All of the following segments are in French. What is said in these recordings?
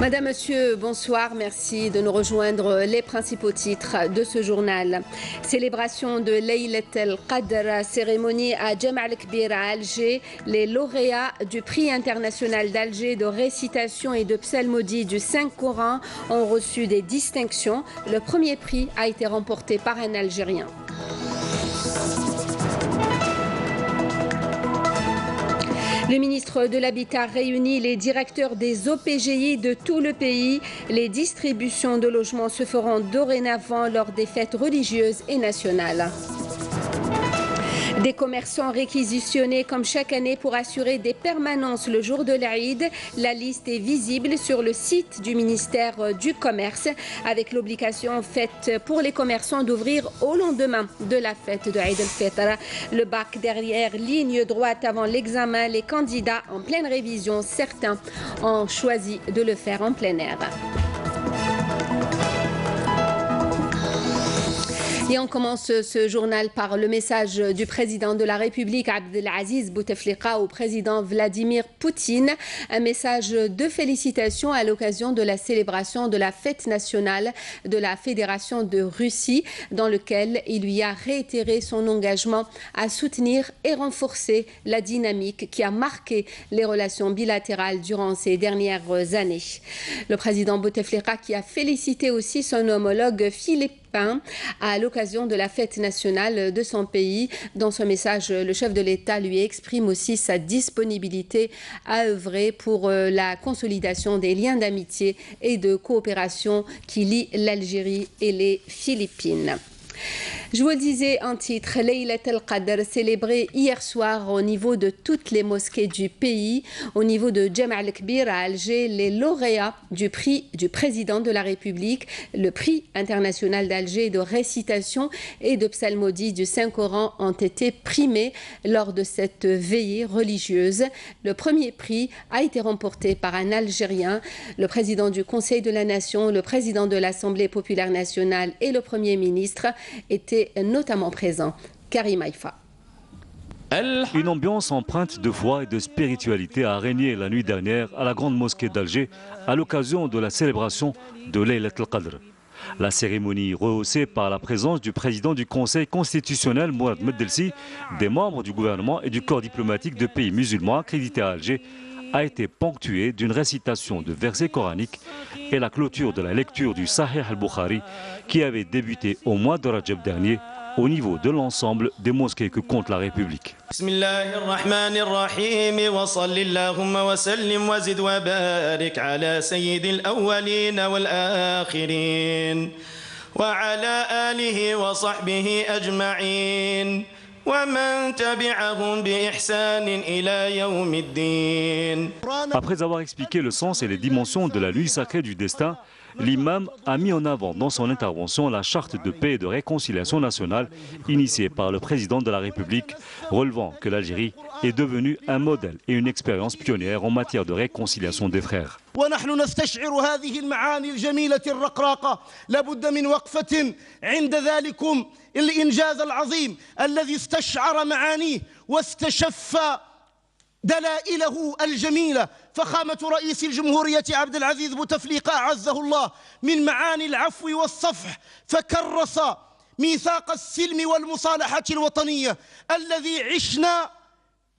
Madame, Monsieur, bonsoir. Merci de nous rejoindre. Les principaux titres de ce journal. Célébration de Laylat el-Qadr, cérémonie à Jama' el-Kbir à Alger. Les lauréats du prix international d'Alger de récitation et de psalmodie du Saint-Coran ont reçu des distinctions. Le premier prix a été remporté par un Algérien. Le ministre de l'Habitat réunit les directeurs des OPGI de tout le pays. Les distributions de logements se feront dorénavant lors des fêtes religieuses et nationales. Des commerçants réquisitionnés comme chaque année pour assurer des permanences le jour de l'Aïd. La liste est visible sur le site du ministère du Commerce avec l'obligation faite pour les commerçants d'ouvrir au lendemain de la fête de Eid el-Fitr. Le bac derrière, ligne droite avant l'examen. Les candidats en pleine révision, certains ont choisi de le faire en plein air. Et on commence ce journal par le message du président de la République, Abdelaziz Bouteflika, au président Vladimir Poutine. Un message de félicitations à l'occasion de la célébration de la fête nationale de la Fédération de Russie, dans lequel il lui a réitéré son engagement à soutenir et renforcer la dynamique qui a marqué les relations bilatérales durant ces dernières années. Le président Bouteflika qui a félicité aussi son homologue philippin à l'occasion de la fête nationale de son pays. Dans son message, le chef de l'État lui exprime aussi sa disponibilité à œuvrer pour la consolidation des liens d'amitié et de coopération qui lient l'Algérie et les Philippines. Je vous le disais en titre, Laylat el-Qadr, célébrée hier soir au niveau de toutes les mosquées du pays. Au niveau de Jama' el-Kbir à Alger, les lauréats du prix du président de la République, le prix international d'Alger de récitation et de psalmodie du Saint-Coran ont été primés lors de cette veillée religieuse. Le premier prix a été remporté par un Algérien. Le président du Conseil de la Nation, le président de l'Assemblée populaire nationale et le Premier ministre étaient notamment présents. Karim Haïfa. Une ambiance empreinte de foi et de spiritualité a régné la nuit dernière à la grande mosquée d'Alger à l'occasion de la célébration de Laylat el-Qadr. La cérémonie, rehaussée par la présence du président du Conseil constitutionnel Mourad Meddelsi, des membres du gouvernement et du corps diplomatique de pays musulmans accrédités à Alger, a été ponctuée d'une récitation de versets coraniques et la clôture de la lecture du Sahih al-Bukhari qui avait débuté au mois de Rajab dernier au niveau de l'ensemble des mosquées que compte la République. Bismillahirrahmanirrahim wa sallallahu wa sallim wa zid wa barik ala sayyidil awwalin wal akhirin wa ala alihi wa sahbihi ajma'in. Après avoir expliqué le sens et les dimensions de la nuit sacrée du destin, l'imam a mis en avant dans son intervention la charte de paix et de réconciliation nationale initiée par le président de la République, relevant que l'Algérie est devenue un modèle et une expérience pionnière en matière de réconciliation des frères. ونحن نستشعر هذه المعاني الجميلة الرقراقة لابد من وقفة عند ذلكم الإنجاز العظيم الذي استشعر معانيه واستشف دلائله الجميلة فخامة رئيس الجمهورية عبد العزيز بوتفليقة أعزه الله من معاني العفو والصفح فكرس ميثاق السلم والمصالحة الوطنية الذي عشنا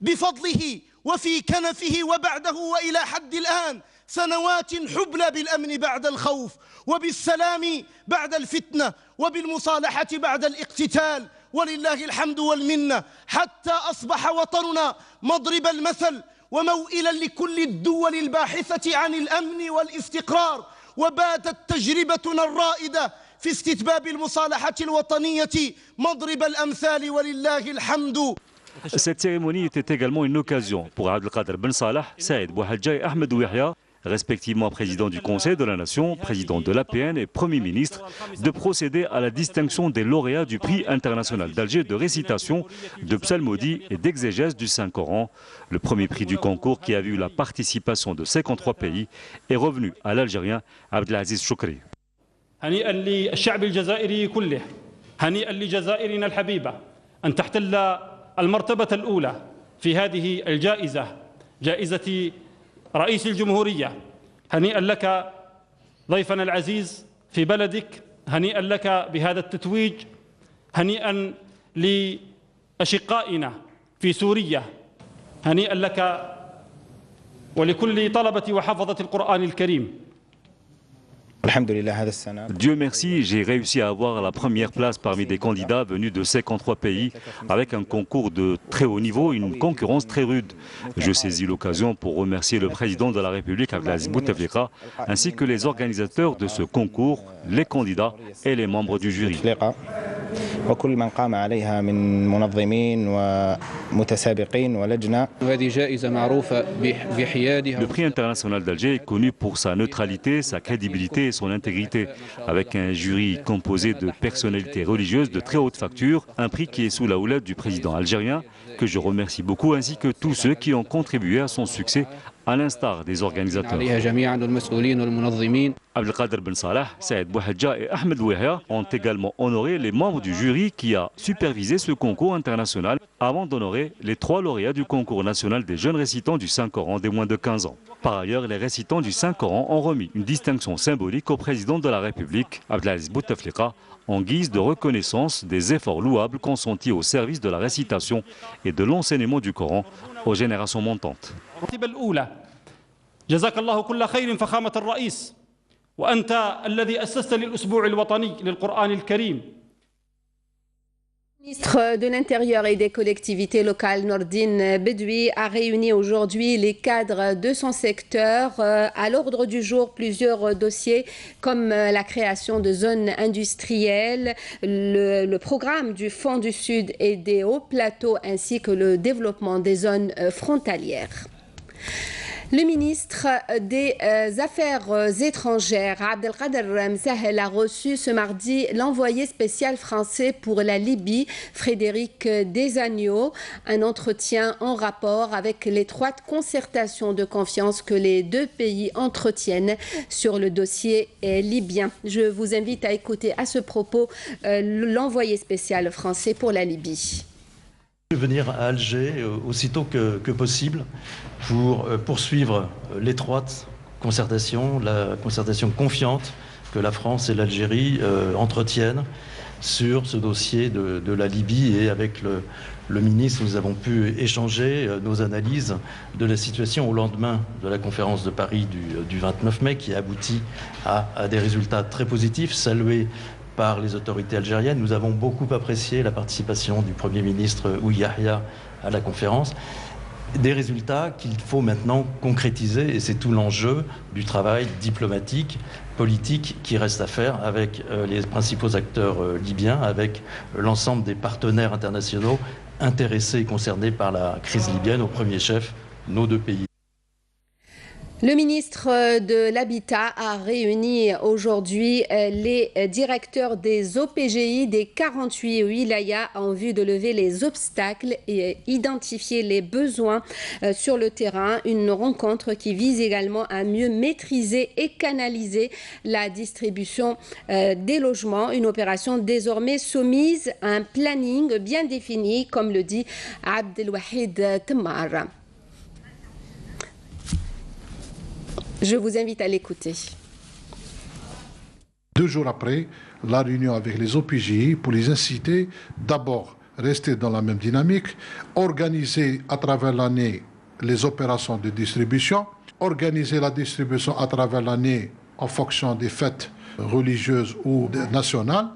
بفضله وفي كنفه وبعده وإلى حد الآن سنوات حبلى بالأمن بعد الخوف وبالسلام بعد الفتنة وبالمصالحة بعد الاقتتال ولله الحمد والمنة حتى أصبح وطننا مضرب المثل وموئلا لكل الدول الباحثة عن الأمن والاستقرار وباتت تجربتنا الرائدة في استتباب المصالحة الوطنية مضرب الأمثال ولله الحمد. Cette cérémonie était également une occasion pour Abdelkader Ben Salah, Saïd Bouhadja et Ahmed Ouihia, respectivement président du Conseil de la Nation, président de l'APN et Premier ministre, de procéder à la distinction des lauréats du prix international d'Alger de récitation, de psalmodie et d'exégèse du Saint-Coran. Le premier prix du concours qui a vu la participation de 53 pays est revenu à l'Algérien Abdelaziz Choukri. هنيئا للشعب الجزائري كله هنيئا لجزائرنا الحبيبة أن تحتل المرتبة الأولى في هذه الجائزة جائزة رئيس الجمهورية هنيئا لك ضيفنا العزيز في بلدك، هنيئا لك بهذا التتويج، هنيئا لأشقائنا في سوريا، هنيئا لك ولكل طلبة وحفظة القرآن الكريم. Dieu merci, j'ai réussi à avoir la première place parmi des candidats venus de 53 pays avec un concours de très haut niveau, une concurrence très rude. Je saisis l'occasion pour remercier le président de la République, Abdelaziz Bouteflika, ainsi que les organisateurs de ce concours, les candidats et les membres du jury. وكل من قام عليها من منظمين ومتسابقين ولجنة. هذه جائزة معروفة بحيادها. Le prix international d'Alger est connu pour sa neutralité, sa crédibilité et son intégrité, avec un jury composé de personnalités religieuses de très haute facture, un prix qui est sous la houlette du président algérien, que je remercie beaucoup, ainsi que tous ceux qui ont contribué à son succès, à l'instar des organisateurs. Abdelkader Ben Salah, Saïd Bouhadja et Ahmed Ouéhia ont également honoré les membres du jury qui a supervisé ce concours international avant d'honorer les 3 lauréats du concours national des jeunes récitants du Saint-Coran des moins de 15 ans. Par ailleurs, les récitants du Saint-Coran ont remis une distinction symbolique au président de la République, Abdelaziz Bouteflika, en guise de reconnaissance des efforts louables consentis au service de la récitation et de l'enseignement du Coran aux générations montantes. جزاك الله كل خير فخامة الرئيس، وأنت الذي أسست للأسبوع الوطني للقرآن الكريم. Le ministre de l'Intérieur et des collectivités locales, Nordine Bedoui, a réuni aujourd'hui les cadres de son secteur. À l'ordre du jour, plusieurs dossiers comme la création de zones industrielles, le programme du Fonds du Sud et des hauts plateaux, ainsi que le développement des zones frontalières. Le ministre des Affaires étrangères, Abdelkader Msahel, a reçu ce mardi l'envoyé spécial français pour la Libye, Frédéric Desagneaux. Un entretien en rapport avec l'étroite concertation de confiance que les deux pays entretiennent sur le dossier libyen. Je vous invite à écouter à ce propos l'envoyé spécial français pour la Libye. Venir à Alger aussitôt que possible pour poursuivre l'étroite concertation, la concertation confiante que la France et l'Algérie entretiennent sur ce dossier de la Libye. Et avec le ministre, nous avons pu échanger nos analyses de la situation au lendemain de la conférence de Paris du 29 mai qui a abouti à des résultats très positifs, salués par les autorités algériennes. Nous avons beaucoup apprécié la participation du Premier ministre Ouyahia à la conférence. Des résultats qu'il faut maintenant concrétiser, et c'est tout l'enjeu du travail diplomatique, politique qui reste à faire avec les principaux acteurs libyens, avec l'ensemble des partenaires internationaux intéressés et concernés par la crise libyenne, au premier chef nos deux pays. Le ministre de l'Habitat a réuni aujourd'hui les directeurs des OPGI des 48 wilayas en vue de lever les obstacles et identifier les besoins sur le terrain. Une rencontre qui vise également à mieux maîtriser et canaliser la distribution des logements. Une opération désormais soumise à un planning bien défini, comme le dit Abdelwahid Temmar. Je vous invite à l'écouter. 2 jours après, la réunion avec les OPGI pour les inciter d'abord à rester dans la même dynamique, organiser à travers l'année les opérations de distribution, organiser la distribution à travers l'année en fonction des fêtes religieuses ou nationales.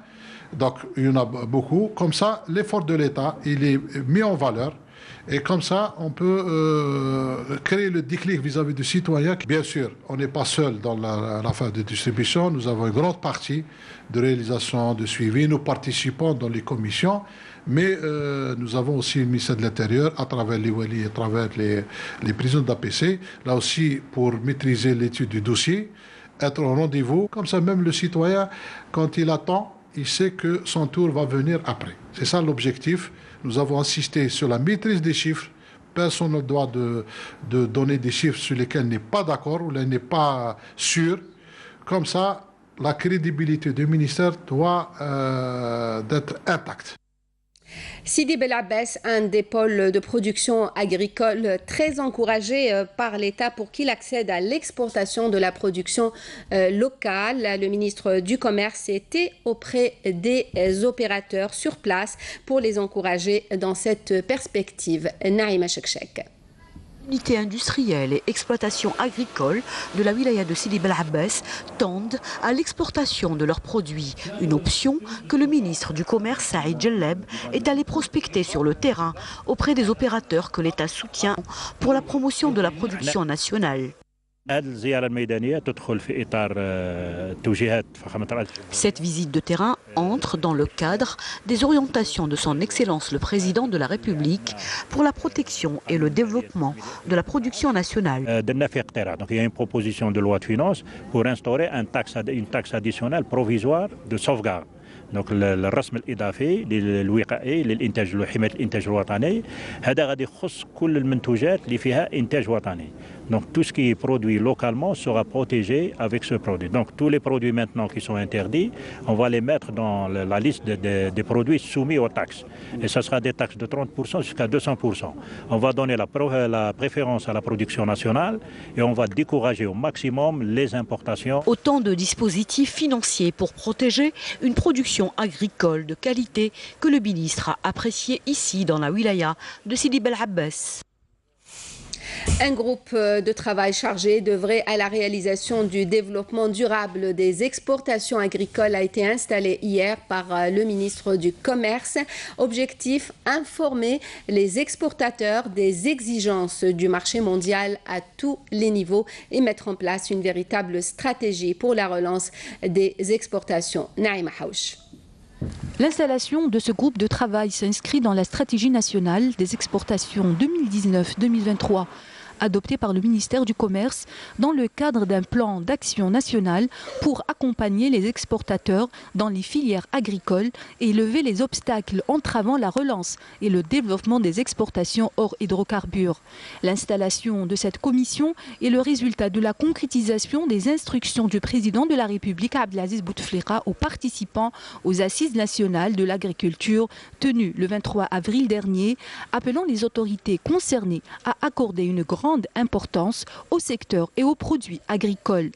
Donc il y en a beaucoup. Comme ça, l'effort de l'État, il est mis en valeur. Et comme ça, on peut créer le déclic vis-à-vis du citoyen. Bien sûr, on n'est pas seul dans la phase de distribution. Nous avons une grande partie de réalisation, de suivi. Nous participons dans les commissions. Mais nous avons aussi le ministère de l'Intérieur à travers les Wali, à travers les prisons d'APC. Là aussi, pour maîtriser l'étude du dossier, être au rendez-vous. Comme ça, même le citoyen, quand il attend, il sait que son tour va venir après. C'est ça l'objectif. Nous avons insisté sur la maîtrise des chiffres. Personne n'a le droit de donner des chiffres sur lesquels il n'est pas d'accord ou il n'est pas sûr. Comme ça, la crédibilité du ministère doit être intacte. Sidi Bel Abbès, un des pôles de production agricole très encouragé par l'État pour qu'il accède à l'exportation de la production locale. Le ministre du Commerce était auprès des opérateurs sur place pour les encourager dans cette perspective. Naïma Chekchek. Unité industrielle et exploitation agricole de la wilaya de Sidi Bel Abbès tendent à l'exportation de leurs produits, une option que le ministre du Commerce Saïd Jelleb est allé prospecter sur le terrain auprès des opérateurs que l'État soutient pour la promotion de la production nationale. Cette visite de terrain entre dans le cadre des orientations de son Excellence le Président de la République pour la protection et le développement de la production nationale. Donc, il y a une proposition de loi de finances pour instaurer une taxe additionnelle provisoire de sauvegarde. Donc الرسم الإضافي للوقائي للإنتاج لحماية الإنتاج الوطني هذا غادي يخص كل المنتوجات اللي فيها إنتاج وطني. Donc tout ce qui est produit localement sera protégé avec ce produit. Donc tous les produits maintenant qui sont interdits, on va les mettre dans la liste des produits soumis aux taxes. Et ce sera des taxes de 30% jusqu'à 200%. On va donner la préférence à la production nationale et on va décourager au maximum les importations. Autant de dispositifs financiers pour protéger une production agricole de qualité que le ministre a apprécié ici dans la wilaya de Sidi Bel Abbès. Un groupe de travail chargé d'œuvrer à la réalisation du développement durable des exportations agricoles a été installé hier par le ministre du Commerce. Objectif, informer les exportateurs des exigences du marché mondial à tous les niveaux et mettre en place une véritable stratégie pour la relance des exportations. Naïma Haouch. L'installation de ce groupe de travail s'inscrit dans la stratégie nationale des exportations 2019-2023 adoptée par le ministère du Commerce dans le cadre d'un plan d'action national pour accompagner les exportateurs dans les filières agricoles et lever les obstacles entravant la relance et le développement des exportations hors hydrocarbures. L'installation de cette commission est le résultat de la concrétisation des instructions du président de la République Abdelaziz Bouteflika aux participants aux Assises nationales de l'agriculture tenues le 23 avril dernier, appelant les autorités concernées à accorder une grande importance au secteur et aux produits agricoles.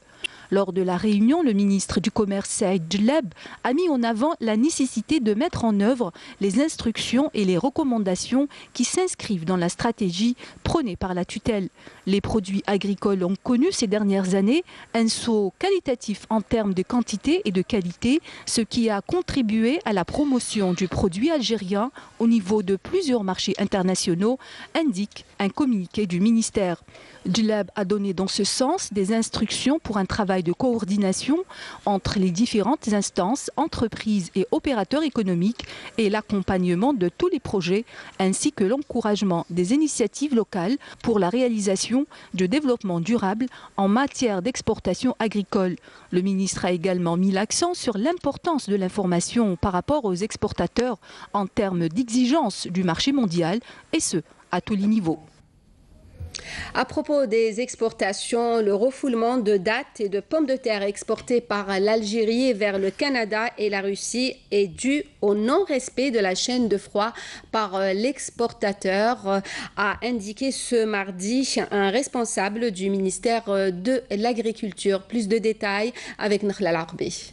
Lors de la réunion, le ministre du Commerce Saïd Jelleb a mis en avant la nécessité de mettre en œuvre les instructions et les recommandations qui s'inscrivent dans la stratégie prônée par la tutelle. Les produits agricoles ont connu ces dernières années un saut qualitatif en termes de quantité et de qualité, ce qui a contribué à la promotion du produit algérien au niveau de plusieurs marchés internationaux, indique un communiqué du ministère. Jelleb a donné dans ce sens des instructions pour un travail de coordination entre les différentes instances, entreprises et opérateurs économiques et l'accompagnement de tous les projets ainsi que l'encouragement des initiatives locales pour la réalisation du développement durable en matière d'exportation agricole. Le ministre a également mis l'accent sur l'importance de l'information par rapport aux exportateurs en termes d'exigence du marché mondial et ce, à tous les niveaux. À propos des exportations, le refoulement de dattes et de pommes de terre exportées par l'Algérie vers le Canada et la Russie est dû au non-respect de la chaîne de froid par l'exportateur, a indiqué ce mardi un responsable du ministère de l'Agriculture. Plus de détails avec Nakhla Larbi.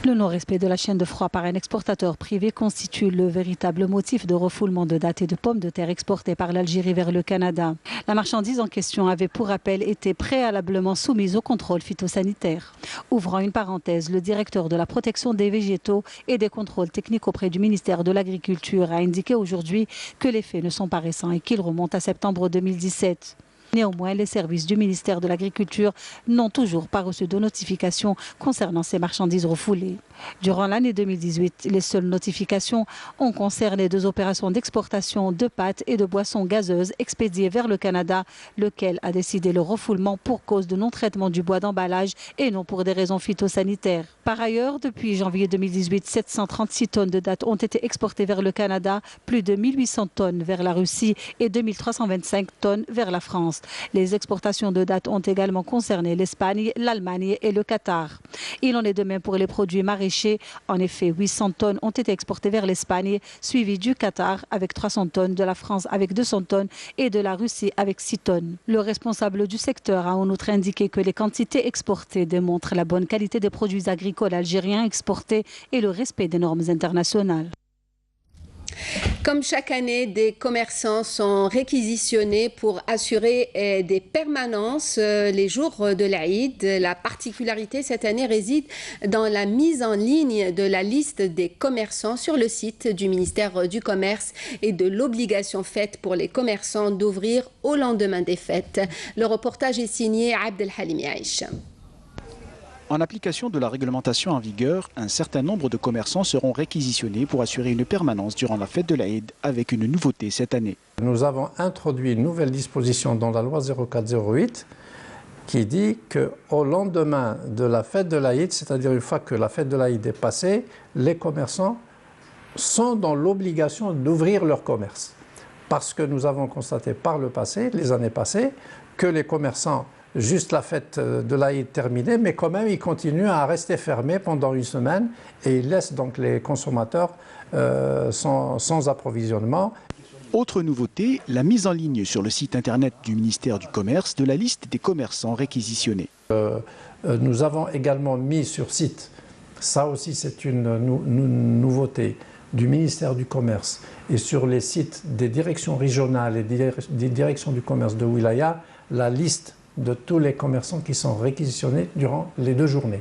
Le non-respect de la chaîne de froid par un exportateur privé constitue le véritable motif de refoulement de dattes et de pommes de terre exportées par l'Algérie vers le Canada. La marchandise en question avait pour rappel été préalablement soumise au contrôle phytosanitaire. Ouvrant une parenthèse, le directeur de la protection des végétaux et des contrôles techniques auprès du ministère de l'Agriculture a indiqué aujourd'hui que les faits ne sont pas récents et qu'ils remontent à septembre 2017. Néanmoins, les services du ministère de l'Agriculture n'ont toujours pas reçu de notification concernant ces marchandises refoulées. Durant l'année 2018, les seules notifications ont concerné 2 opérations d'exportation de pâtes et de boissons gazeuses expédiées vers le Canada, lequel a décidé le refoulement pour cause de non-traitement du bois d'emballage et non pour des raisons phytosanitaires. Par ailleurs, depuis janvier 2018, 736 tonnes de dattes ont été exportées vers le Canada, plus de 1800 tonnes vers la Russie et 2325 tonnes vers la France. Les exportations de dattes ont également concerné l'Espagne, l'Allemagne et le Qatar. Il en est de même pour les produits maraîchers maraîchers. En effet, 800 tonnes ont été exportées vers l'Espagne, suivi du Qatar avec 300 tonnes, de la France avec 200 tonnes et de la Russie avec 6 tonnes. Le responsable du secteur a en outre indiqué que les quantités exportées démontrent la bonne qualité des produits agricoles algériens exportés et le respect des normes internationales. Comme chaque année, des commerçants sont réquisitionnés pour assurer des permanences les jours de l'Aïd. La particularité cette année réside dans la mise en ligne de la liste des commerçants sur le site du ministère du Commerce et de l'obligation faite pour les commerçants d'ouvrir au lendemain des fêtes. Le reportage est signé Abdelhalim Yaïch. En application de la réglementation en vigueur, un certain nombre de commerçants seront réquisitionnés pour assurer une permanence durant la fête de l'Aïd, avec une nouveauté cette année. Nous avons introduit une nouvelle disposition dans la loi 0408 qui dit qu'au lendemain de la fête de l'Aïd, c'est-à-dire une fois que la fête de l'Aïd est passée, les commerçants sont dans l'obligation d'ouvrir leur commerce. Parce que nous avons constaté par le passé, les années passées, que les commerçants juste la fête de l'Aïd terminée, mais quand même ils continuent à rester fermés pendant une semaine et ils laissent donc les consommateurs sans approvisionnement. Autre nouveauté, la mise en ligne sur le site internet du ministère du Commerce de la liste des commerçants réquisitionnés. Nous avons également mis sur site, ça aussi c'est une nouveauté du ministère du Commerce et sur les sites des directions régionales et des directions du commerce de Wilaya, la liste de tous les commerçants qui sont réquisitionnés durant les 2 journées.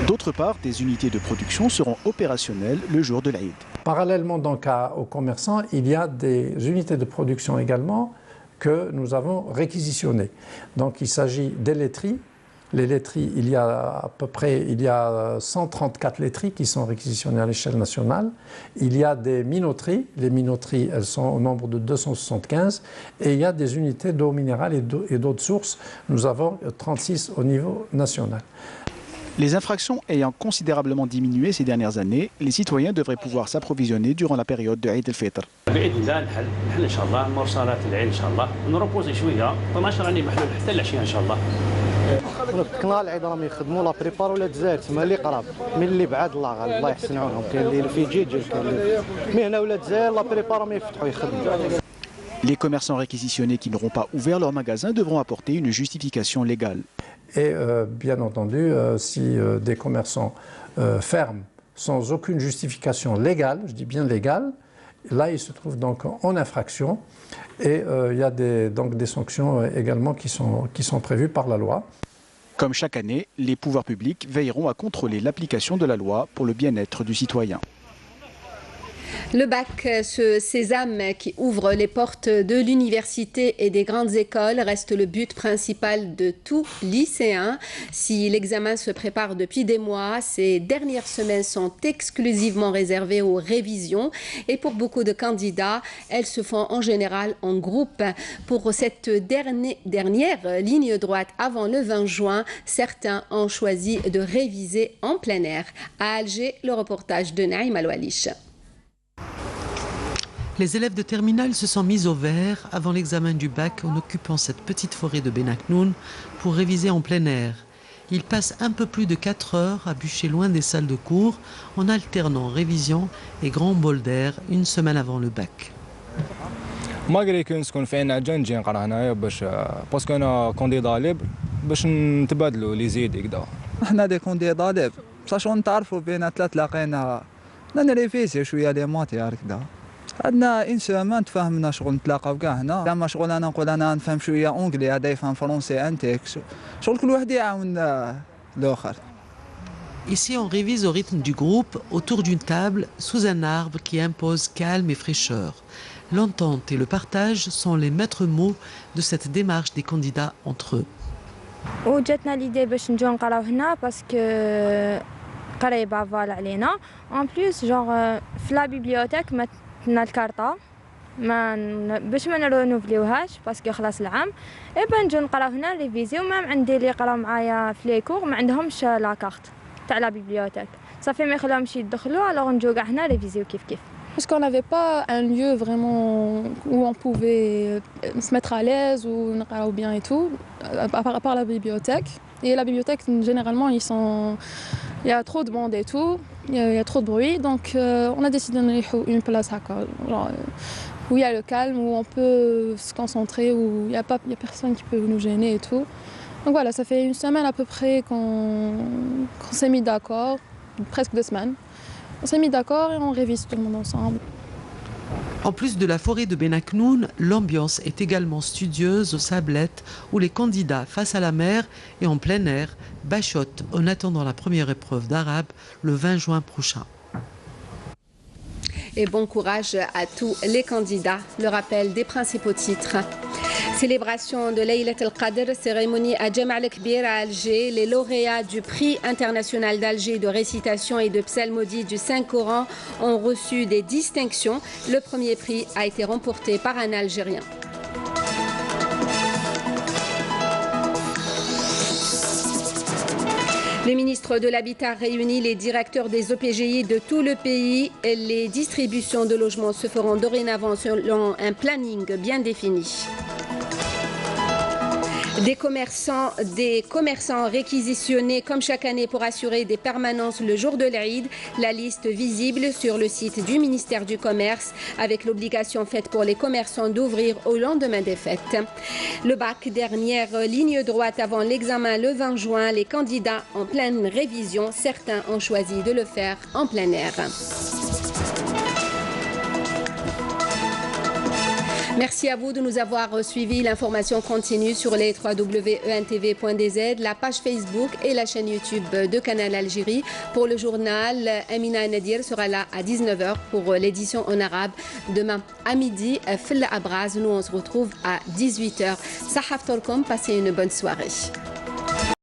D'autre part, des unités de production seront opérationnelles le jour de l'Aïd. Parallèlement donc aux commerçants, il y a des unités de production également que nous avons réquisitionnées. Donc il s'agit des laiteries. Les laiteries, il y a à peu près 134 laiteries qui sont réquisitionnées à l'échelle nationale. Il y a des minoteries. Les minoteries, elles sont au nombre de 275. Et il y a des unités d'eau minérale et d'eau de source. Nous avons 36 au niveau national. Les infractions ayant considérablement diminué ces dernières années, les citoyens devraient pouvoir s'approvisionner durant la période de Eid el-Fitr. كنهار العيد راهم يخدموا لا بريبار ولا الجزائر تما اللي قراب من اللي بعاد الله يحسن عونهم كاين اللي في جيجل كاين مي هنا ولا الجزائر لا بريبار راهم يفتحوا يخدموا. Les commerçants réquisitionnés qui n'auront pas ouvert leur magasin devront apporter une justification légale. Et bien entendu, si des commerçants ferment sans aucune justification légale, je dis bien légale, là ils se trouvent donc en infraction et il y a donc des sanctions également qui sont prévues par la loi. Comme chaque année, les pouvoirs publics veilleront à contrôler l'application de la loi pour le bien-être du citoyen. Le bac, ce sésame qui ouvre les portes de l'université et des grandes écoles, reste le but principal de tout lycéen. Si l'examen se prépare depuis des mois, ces dernières semaines sont exclusivement réservées aux révisions. Et pour beaucoup de candidats, elles se font en général en groupe. Pour cette dernière ligne droite avant le 20 juin, certains ont choisi de réviser en plein air. À Alger, le reportage de Naïm Al-Walish. Les élèves de terminale se sont mis au vert avant l'examen du bac en occupant cette petite forêt de Benaknoun pour réviser en plein air. Ils passent un peu plus de 4 heures à bûcher loin des salles de cours en alternant révision et grand bol d'air une semaine avant le bac. ماغري كي نسكن في عنا نجي نقرا هنايا باش باسكو انا كونديدا ليبر باش نتبادلوا لي زيد هكذا. احنا دي كونديدا ليبر بصح شغل نتعرفوا بين 3 لاقينا نريفيزي شويه لي ماتي هكذا. عندنا ان سيمان تفاهمنا شغل نتلاقاو كاع هنا زعما شغل انا نقول انا نفهم شويه اونغلي هذا يفهم فرونسي انتكس شغل كل واحد يعاون الاخر. Ici, on révise au rythme du groupe autour d'une table sous un arbre qui impose calme et fraîcheur. L'entente et le partage sont les maîtres mots de cette démarche des candidats entre eux. وجاتنا l'idée باش نجيو نقراو هنا باسكو قريبه فال علينا en plus genre في لا بيبليوتيك ماتنا الكارطه باش ما نرونوفليوهاش باسكو خلاص العام اي با نجيو نقراو هنا ريفيزيو مام عندي اللي يقراو معايا في لي كور ما عندهمش لا كارت تاع لا بيبليوتيك صافي ما يخليهمش يدخلوا الوغ نجيو كاع هنا ريفيزيو كيف كيف. Parce qu'on n'avait pas un lieu vraiment où on pouvait se mettre à l'aise ou bien et tout, à part la bibliothèque. Et la bibliothèque, généralement, ils sont il y a trop de monde et tout, il y a trop de bruit, donc on a décidé d'aller à une place où il y a le calme, où on peut se concentrer, où il n'y a personne qui peut nous gêner et tout. Donc voilà, ça fait une semaine à peu près qu'on s'est mis d'accord, presque 2 semaines. On s'est mis d'accord et on révise tout le monde ensemble. En plus de la forêt de Benaknoun, l'ambiance est également studieuse aux Sablettes où les candidats face à la mer et en plein air bachotent en attendant la première épreuve d'arabe le 20 juin prochain. Et bon courage à tous les candidats. Le rappel des principaux titres. Célébration de Laylat al-Qadr, cérémonie à Jama' al-Kbir à Alger. Les lauréats du prix international d'Alger de récitation et de psalmodie du Saint-Coran ont reçu des distinctions. Le premier prix a été remporté par un Algérien. Le ministre de l'Habitat réunit les directeurs des OPGI de tout le pays. Les distributions de logements se feront dorénavant selon un planning bien défini. Des commerçants réquisitionnés comme chaque année pour assurer des permanences le jour de l'Aïd. La liste visible sur le site du ministère du Commerce avec l'obligation faite pour les commerçants d'ouvrir au lendemain des fêtes. Le bac, dernière ligne droite avant l'examen le 20 juin. Les candidats en pleine révision. Certains ont choisi de le faire en plein air. Merci à vous de nous avoir suivis. L'information continue sur les www.entv.dz, la page Facebook et la chaîne YouTube de Canal Algérie. Pour le journal, Amina Nadir sera là à 19h pour l'édition en arabe. Demain à midi, Fil Abraz, nous on se retrouve à 18h. Sahaf Torkom, passez une bonne soirée.